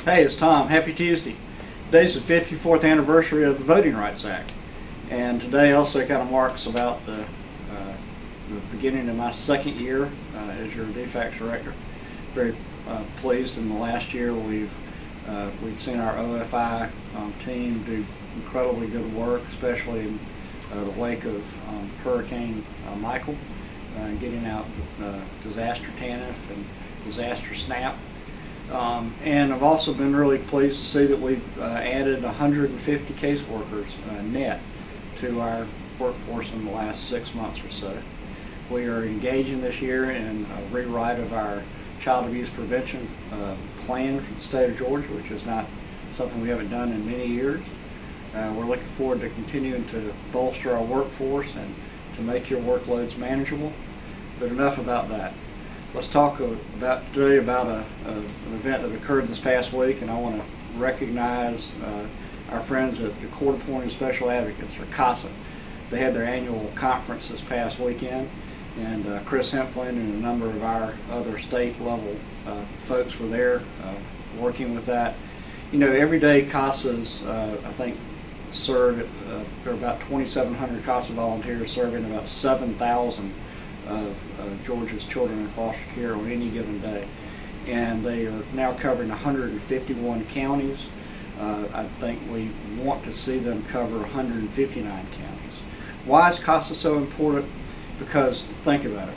Hey, it's Tom. Happy Tuesday. Today's the 54th anniversary of the Voting Rights Act, and today also kind of marks about the beginning of my second year as your DFACS director. Very pleased. In the last year, we've seen our OFI team do incredibly good work, especially in the wake of Hurricane Michael, getting out disaster TANF and disaster SNAP. And I've also been really pleased to see that we've added 150 caseworkers net to our workforce in the last 6 months or so. We are engaging this year in a rewrite of our child abuse prevention plan for the state of Georgia, which is not something we haven't done in many years. We're looking forward to continuing to bolster our workforce and to make your workloads manageable. But enough about that. Let's talk today about an event that occurred this past week, and I want to recognize our friends at the Court Appointed Special Advocates, or CASA. They had their annual conference this past weekend, and Chris Hempflin and a number of our other state level folks were there working with that. You know, every day CASAs, I think, serve, there are about 2,700 CASA volunteers serving about 7,000 of Georgia's children in foster care on any given day. And they are now covering 151 counties. I think we want to see them cover 159 counties. Why is CASA so important? Because think about it.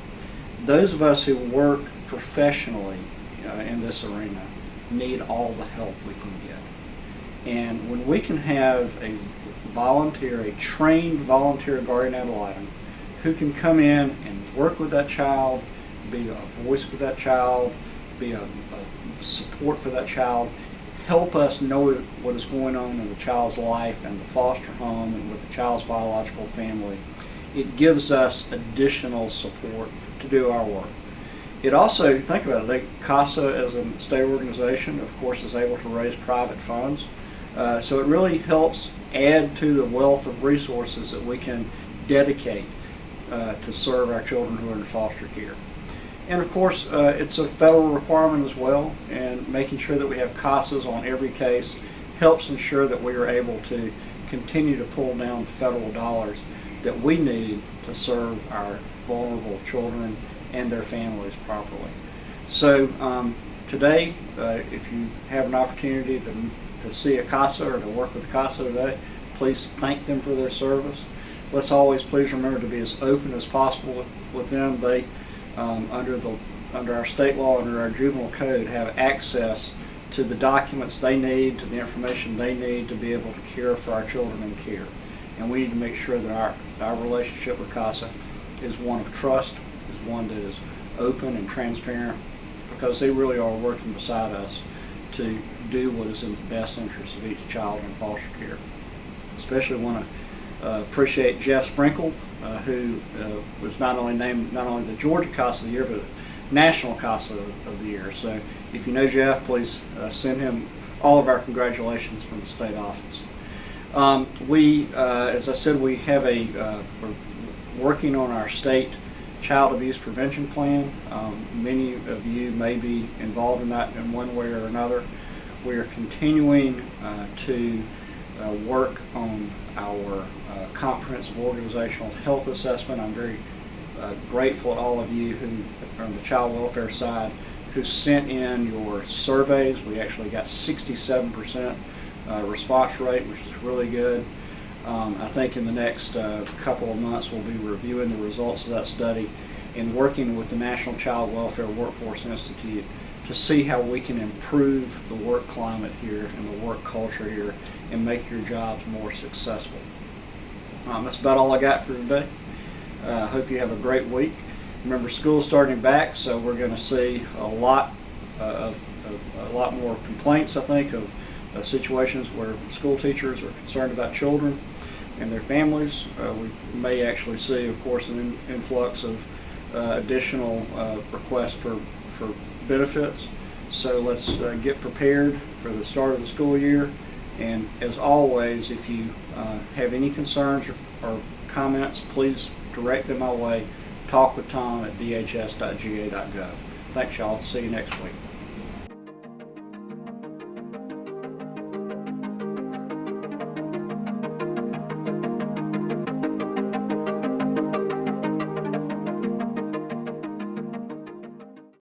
Those of us who work professionally in this arena need all the help we can get. And when we can have a trained volunteer guardian ad litem who can come in and work with that child, be a voice for that child, be a support for that child, help us know what is going on in the child's life and the foster home and with the child's biological family. It gives us additional support to do our work. It also, think about it, CASA as a state organization, of course, is able to raise private funds. So it really helps add to the wealth of resources that we can dedicate to serve our children who are in foster care. And of course, it's a federal requirement as well, and making sure that we have CASAs on every case helps ensure that we are able to continue to pull down the federal dollars that we need to serve our vulnerable children and their families properly. So today, if you have an opportunity to see a CASA or to work with CASA today, please thank them for their service. Let's always please remember to be as open as possible with them. They, under our state law, under our juvenile code, have access to the documents they need, to the information they need to be able to care for our children in care. And we need to make sure that our relationship with CASA is one of trust, is one that is open and transparent, because they really are working beside us to do what is in the best interest of each child in foster care. Especially want to appreciate Jeff Sprinkle, who was not only named not only the Georgia CASA of the Year, but National CASA of the Year. So if you know Jeff, please send him all of our congratulations from the state office. As I said, we have we're working on our state child abuse prevention plan. Many of you may be involved in that in one way or another. We are continuing to work on our comprehensive organizational health assessment. I'm very grateful to all of you who are on the child welfare side who sent in your surveys. We actually got 67% response rate, which is really good. I think in the next couple of months we'll be reviewing the results of that study and working with the National Child Welfare Workforce Institute to see how we can improve the work climate here and the work culture here and make your jobs more successful. That's about all I got for today. I hope you have a great week. Remember, school's starting back, so we're going to see a lot more complaints, I think, of situations where school teachers are concerned about children and their families. We may actually see, of course, an influx of additional requests for benefits. So let's get prepared for the start of the school year. And as always, if you have any concerns or comments, please direct them my way. Talk with Tom at dhs.ga.gov. Thanks, y'all. See you next week.